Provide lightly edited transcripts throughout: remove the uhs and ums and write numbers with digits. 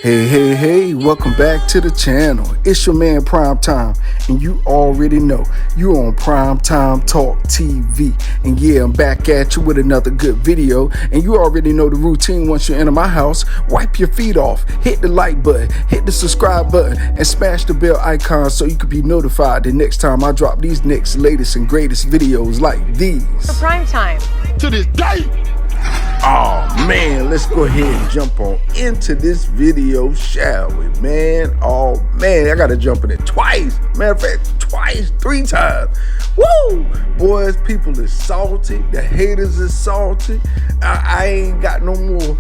Hey, welcome back to the channel. It's your man Prime Time, and you already know you're on PrimeTimeTalkTV. And yeah, I'm back at you with another good video, and you already know the routine. Once you enter my house, wipe your feet off, hit the like button, hit the subscribe button, and smash the bell icon so you can be notified the next time I drop these next latest and greatest videos like these. For Prime Time. To this day! Oh man, let's go ahead and jump on into this video, shall we, man? Oh man, I gotta jump in it twice. Matter of fact, twice, 3 times. Woo! Boys, people is salty. The haters is salty. I ain't got no more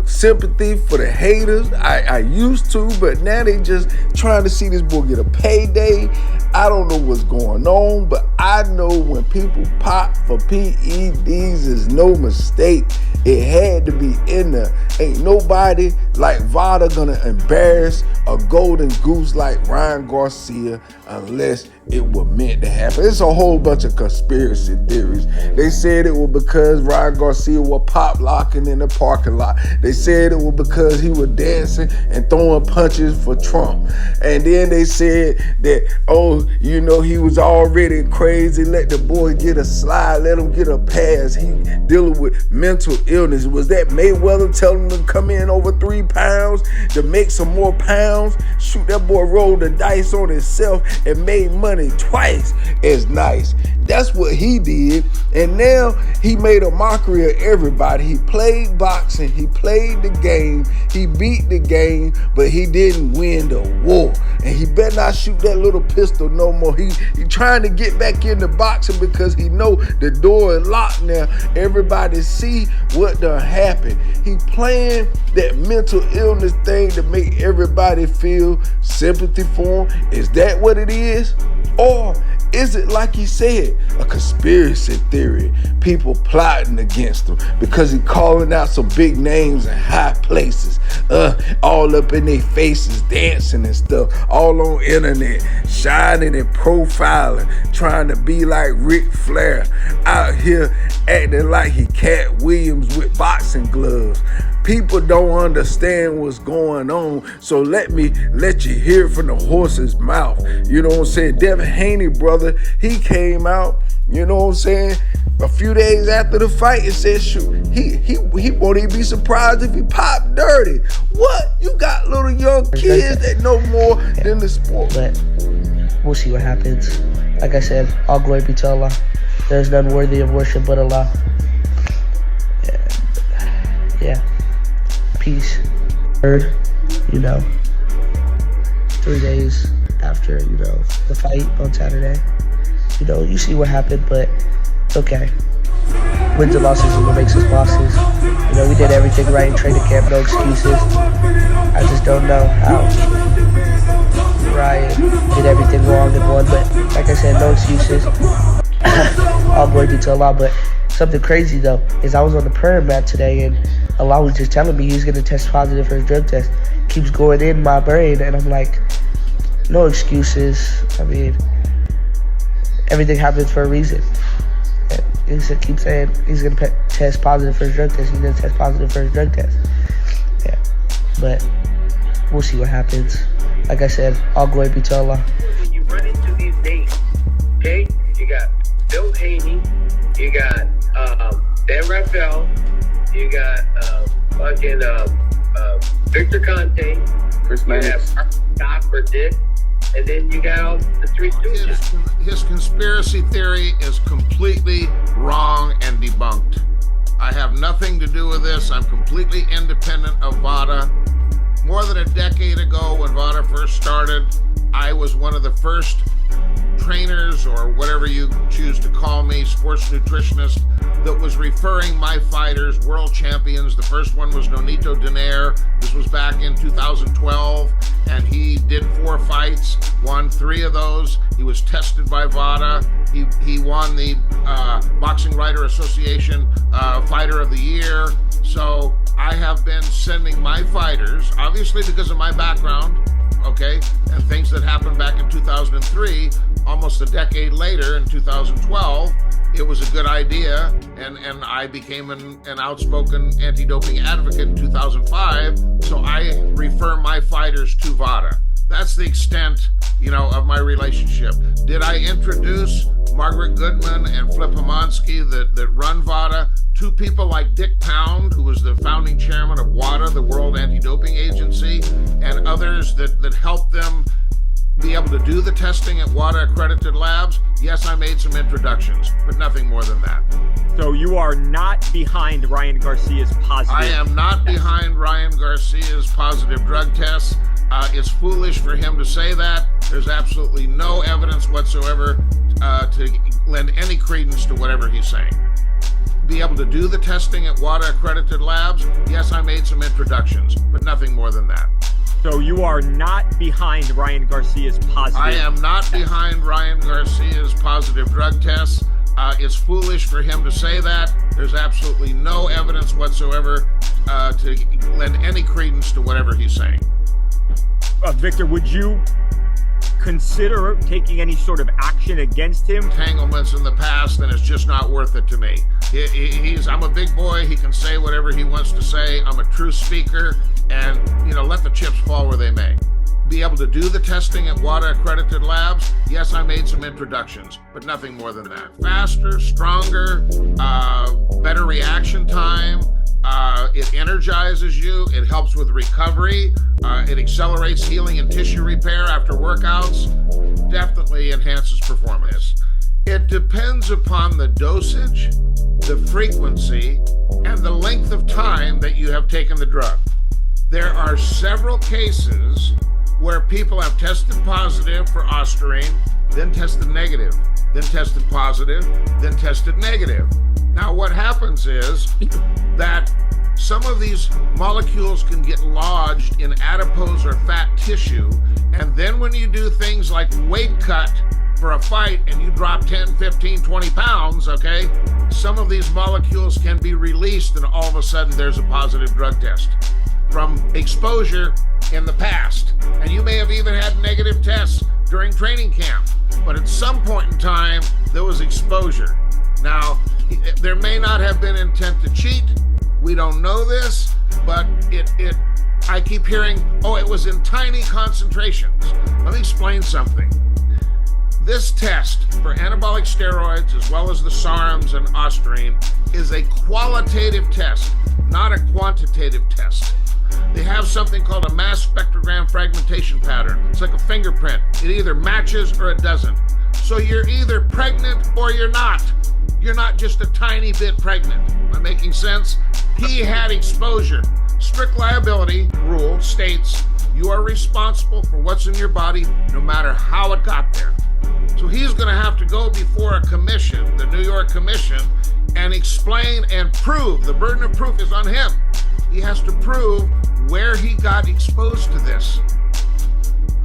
sympathy for the haters. I used to, but now they just trying to see this boy get a payday. I don't know what's going on, but I know when people pop for PEDs is no mistake. It had to be in there. Ain't nobody like Vada gonna embarrass a golden goose like Ryan Garcia unless it was meant to happen. It's a whole bunch of conspiracy theories. They said it was because Ryan Garcia was pop locking in the parking lot. They said it was because he was dancing and throwing punches for Trump. And then they said that, oh, you know, he was already crazy. Let the boy get a slide. Let him get a pass. He dealing with mental illness. Was that Mayweather telling him to come in over 3 pounds to make some more pounds? Shoot, that boy rolled the dice on himself and made money twice as nice. That's what he did. And now he made a mockery of everybody. He played boxing. He played the game. He beat the game, but he didn't win the war. And he better not shoot that little pistol no more. He trying to get back into boxing because he know the door is locked now. Everybody see what done happened. He playing that mental illness thing to make everybody feel sympathy for him. Is that what it is? Or is it, like he said, a conspiracy theory? People plotting against him because he calling out some big names in high places, all up in their faces, dancing and stuff, all on internet, shining and profiling, trying to be like Ric Flair, out here acting like he Cat Williams with boxing gloves. People don't understand what's going on, so let me let you hear it from the horse's mouth. You know what I'm saying? Devin, Haney, brother, he came out, you know what I'm saying, a few days after the fight and said, shoot, he won't even be surprised if he popped dirty. What? You got little young kids that know more than the sport. But we'll see what happens. Like I said, all glory be to Allah. There's none worthy of worship but Allah. Yeah. Peace. Heard, 3 days after, the fight on Saturday. You see what happened, but it's okay. Wins and losses is what makes us bosses. We did everything right in training camp, no excuses. I just don't know how Ryan did everything wrong and won, but like I said, no excuses. All glory be to Allah, but something crazy though is I was on the prayer mat today and Allah was just telling me he's gonna test positive for his drug test. Keeps going in my brain and I'm like, no excuses. I mean, everything happens for a reason. And he keeps saying he's gonna test positive for his drug test. He's gonna test positive for his drug test. Yeah, but we'll see what happens. Like I said, all glory be to Allah. When you run into these names, okay, you got Bill Haney, you got Dan Raphael, you got Victor Conte, you have Doc or Dick, and then you got all the 3 Stooges. His conspiracy theory is completely wrong and debunked. I have nothing to do with this. I'm completely independent of VADA. More than a decade ago when VADA first started, I was one of the first trainers, or whatever you choose to call me, sports nutritionist, that was referring my fighters, world champions. The first one was Nonito Donaire. This was back in 2012, and he did 4 fights, won 3 of those. He was tested by VADA. He won the Boxing Writer Association Fighter of the Year. So I have been sending my fighters, obviously because of my background, okay, and things that happened back in 2003, almost a decade later in 2012, it was a good idea, and I became an outspoken anti-doping advocate in 2005, so I refer my fighters to VADA. That's the extent, of my relationship. Did I introduce Margaret Goodman and Flip Homansky that run VADA to people like Dick Pound, who was the founding chairman of WADA, the World Anti-Doping Agency, and others that helped them be able to do the testing at WADA accredited labs? Yes, I made some introductions, but nothing more than that. So you are not behind Ryan Garcia's positive I am not test. behind Ryan Garcia's positive drug tests. It's foolish for him to say that. There's absolutely no evidence whatsoever to lend any credence to whatever he's saying. Be able to do the testing at WADA accredited labs? Yes, I made some introductions, but nothing more than that. So you are not behind Ryan Garcia's positive I am not behind Ryan Garcia's positive drug tests. It's foolish for him to say that. There's absolutely no evidence whatsoever to lend any credence to whatever he's saying. Victor, would you consider taking any sort of action against him? Entanglements in the past, and it's just not worth it to me. I'm a big boy. He can say whatever he wants to say. I'm a true speaker, and let the chips fall where they may. Be able to do the testing at WADA accredited labs? Yes, I made some introductions, but nothing more than that. Faster, stronger, better reaction time. It energizes you. It helps with recovery. It accelerates healing and tissue repair after workouts. Definitely enhances performance. It depends upon the dosage, the frequency, and the length of time that you have taken the drug. There are several cases where people have tested positive for Ostarine, then tested negative, then tested positive, then tested negative. Now, what happens is that some of these molecules can get lodged in adipose or fat tissue, and then when you do things like weight cut for a fight and you drop 10, 15, 20 pounds, okay, some of these molecules can be released and all of a sudden there's a positive drug test from exposure in the past. And you may have even had negative tests during training camp, but at some point in time, there was exposure. Now, there may not have been intent to cheat. We don't know this, but I keep hearing, it was in tiny concentrations. Let me explain something. This test for anabolic steroids, as well as the SARMs and Ostarine, is a qualitative test, not a quantitative test. They have something called a mass spectrogram fragmentation pattern. It's like a fingerprint. It either matches or it doesn't. So you're either pregnant or you're not. You're not just a tiny bit pregnant. Am I making sense? He had exposure. Strict liability rule states you are responsible for what's in your body no matter how it got there. So he's going to have to go before a commission, the New York Commission, and explain and prove. The burden of proof is on him. He has to prove where he got exposed to this.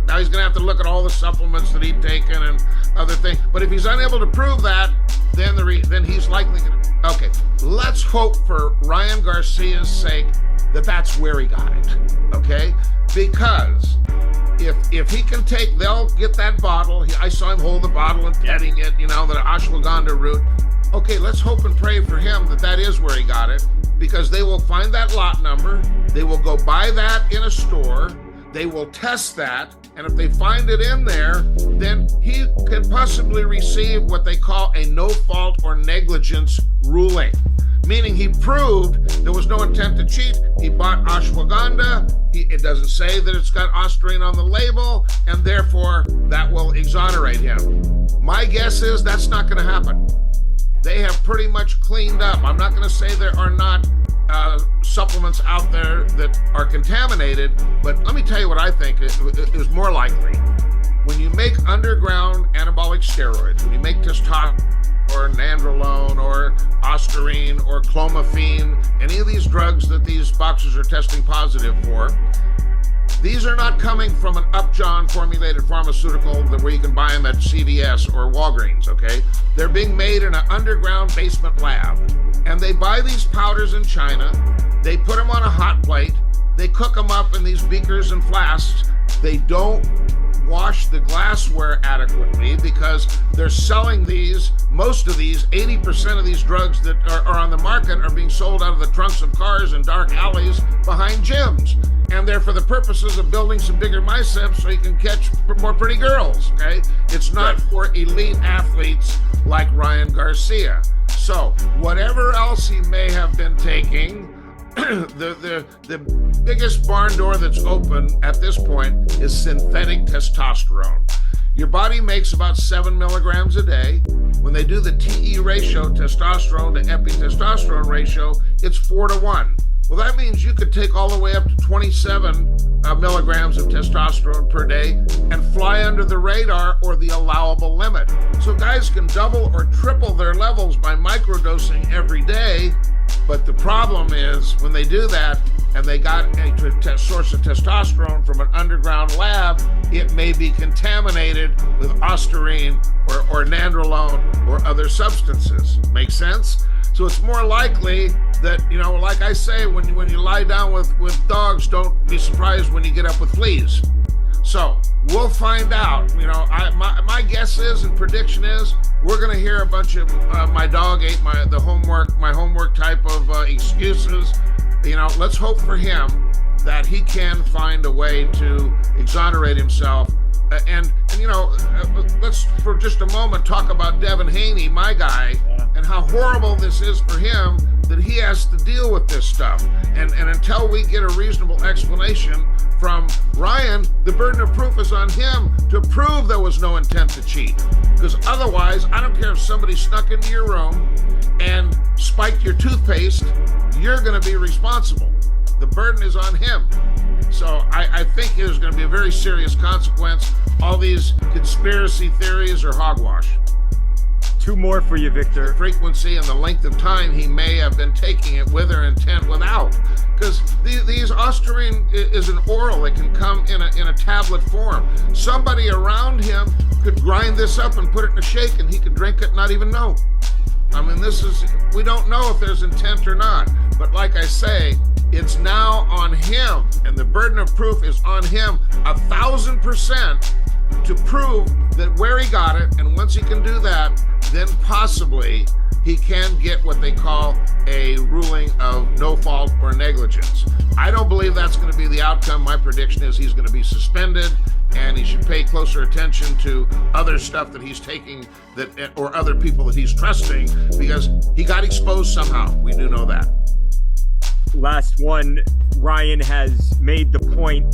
Now he's going to have to look at all the supplements that he'd taken and other things. But if he's unable to prove that, then he's likely going to... Okay, let's hope for Ryan Garcia's sake that that's where he got it, okay? Because if he can they'll get that bottle. I saw him hold the bottle and petting it, the ashwagandha root. Okay, let's hope and pray for him that is where he got it, because they will find that lot number. They will go buy that in a store. They will test that. And if they find it in there, then he can possibly receive what they call a no fault or negligence ruling. Meaning he proved there was no intent to cheat. He bought ashwagandha. It doesn't say that it's got Ostarine on the label, and therefore that will exonerate him. My guess is that's not going to happen. They have pretty much cleaned up. I'm not going to say there are not supplements out there that are contaminated, but let me tell you what I think is more likely. When you make underground anabolic steroids, when you make testosterone or nandrolone or Ostarine or clomiphene, any of these drugs that these boxers are testing positive for, these are not coming from an Upjohn formulated pharmaceutical where you can buy them at CVS or Walgreens, okay? They're being made in an underground basement lab. And they buy these powders in China. They put them on a hot plate. They cook them up in these beakers and flasks. They don't wash the glassware adequately because they're selling these, most of these, 80% of these drugs that are on the market are being sold out of the trunks of cars in dark alleys behind gyms. And they're for the purposes of building some bigger biceps so you can catch more pretty girls, okay? It's not for elite athletes like Ryan Garcia. So whatever else he may have been taking, the biggest barn door that's open at this point is synthetic testosterone. Your body makes about 7 milligrams a day. When they do the TE ratio, testosterone to epitestosterone ratio, it's 4-to-1. Well, that means you could take all the way up to 27 milligrams of testosterone per day and fly under the radar or the allowable limit. So guys can double or triple their levels by microdosing every day. But the problem is when they do that and they got a source of testosterone from an underground lab, it may be contaminated with Ostarine or nandrolone or other substances. Make sense? So it's more likely that, you know, like I say, when you lie down with dogs, don't be surprised when you get up with fleas. So we'll find out. You know, my guess is and prediction is we're going to hear a bunch of my dog ate my homework type of excuses. You know, let's hope for him that he can find a way to exonerate himself. And you know, let's for just a moment talk about Devin Haney, my guy, and how horrible this is for him that he has to deal with this stuff. And until we get a reasonable explanation from Ryan, the burden of proof is on him to prove there was no intent to cheat. Because otherwise, I don't care if somebody snuck into your room and spiked your toothpaste, you're going to be responsible. The burden is on him. So I think there's going to be a very serious consequence. All these conspiracy theories are hogwash. Two more for you, Victor. The frequency and the length of time he may have been taking it, with or intent without. Because these Ostarine is an oral. It can come in a tablet form. Somebody around him could grind this up and put it in a shake and he could drink it and not even know. I mean, we don't know if there's intent or not. But like I say, it's now on him, and the burden of proof is on him 1,000% to prove that where he got it, and once he can do that, then possibly he can get what they call a ruling of no fault or negligence. I don't believe that's going to be the outcome. My prediction is he's going to be suspended, and he should pay closer attention to other stuff that he's taking or other people that he's trusting, because he got exposed somehow. We do know that. Last one, Ryan has made the point,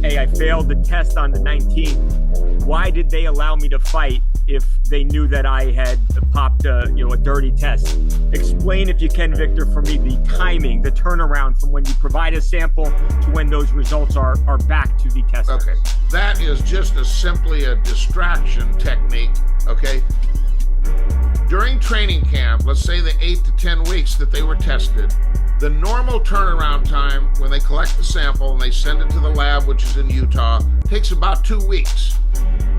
hey, I failed the test on the 19th. Why did they allow me to fight if they knew that I had popped a dirty test? Explain, if you can, Victor, for me, the timing, the turnaround from when you provide a sample to when those results are back to the tester. Okay, that is just simply a distraction technique, okay? During training camp, let's say the 8 to 10 weeks that they were tested, the normal turnaround time when they collect the sample and they send it to the lab, which is in Utah, takes about 2 weeks.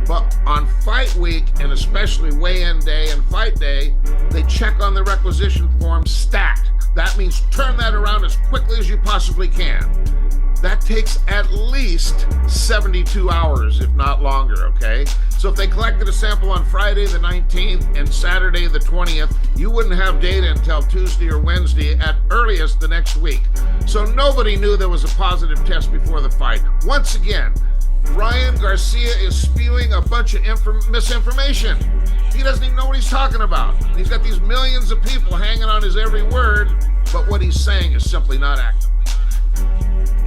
But on fight week, and especially weigh-in day and fight day, they check on the requisition form stat. That means turn that around as quickly as you possibly can. That takes at least 72 hours, if not longer, okay? So if they collected a sample on Friday the 19th and Saturday the 20th, you wouldn't have data until Tuesday or Wednesday at earliest the next week. So nobody knew there was a positive test before the fight. Once again, Ryan Garcia is spewing a bunch of misinformation. He doesn't even know what he's talking about. He's got these millions of people hanging on his every word, but what he's saying is simply not accurate.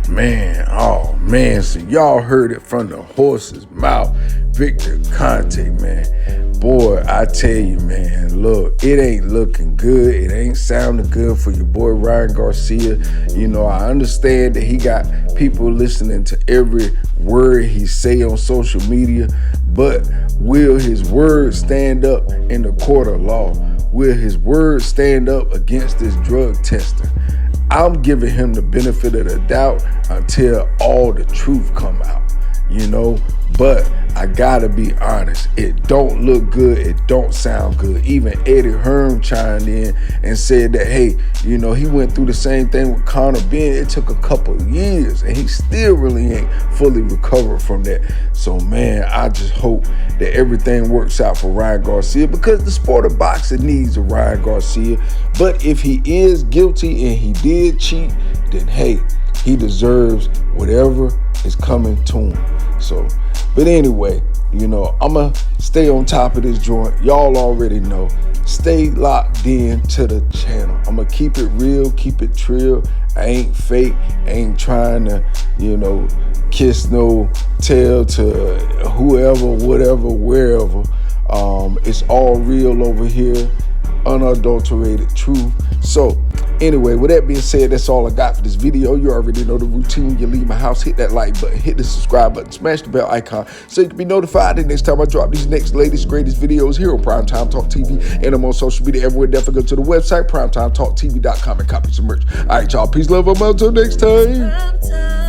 Man, so y'all heard it from the horse's mouth. Victor Conte, man. Boy, I tell you, man, look, it ain't looking good. It ain't sounding good for your boy Ryan Garcia. You know, I understand that he got people listening to every word he say on social media, but will his word stand up in the court of law? Will his word stand up against this drug tester? I'm giving him the benefit of the doubt until all the truth come out, you know. But I gotta be honest, it don't look good, it don't sound good. Even Eddie Hearn chimed in and said that, hey, you know, he went through the same thing with Conor Ben. It took a couple of years and he still really ain't fully recovered from that. So man, I just hope that everything works out for Ryan Garcia, because the sport of boxing needs a Ryan Garcia. But if he is guilty and he did cheat, then hey, he deserves whatever is coming to him. So, but anyway, you know, I'ma stay on top of this joint. Y'all already know. Stay locked in to the channel. I'ma keep it real, keep it trill. I ain't fake, I ain't trying to, you know, kiss no tail to whoever, whatever, wherever. It's all real over here, unadulterated truth. So anyway, with that being said, that's all I got for this video. You already know the routine. You leave my house, hit that like button, hit the subscribe button, smash the bell icon so you can be notified the next time I drop these next latest greatest videos here on Primetime Talk TV, and I'm on social media everywhere. Definitely go to the website PrimetimeTalkTV.com and copy some merch. All right, y'all, peace, love, I'm out till next time.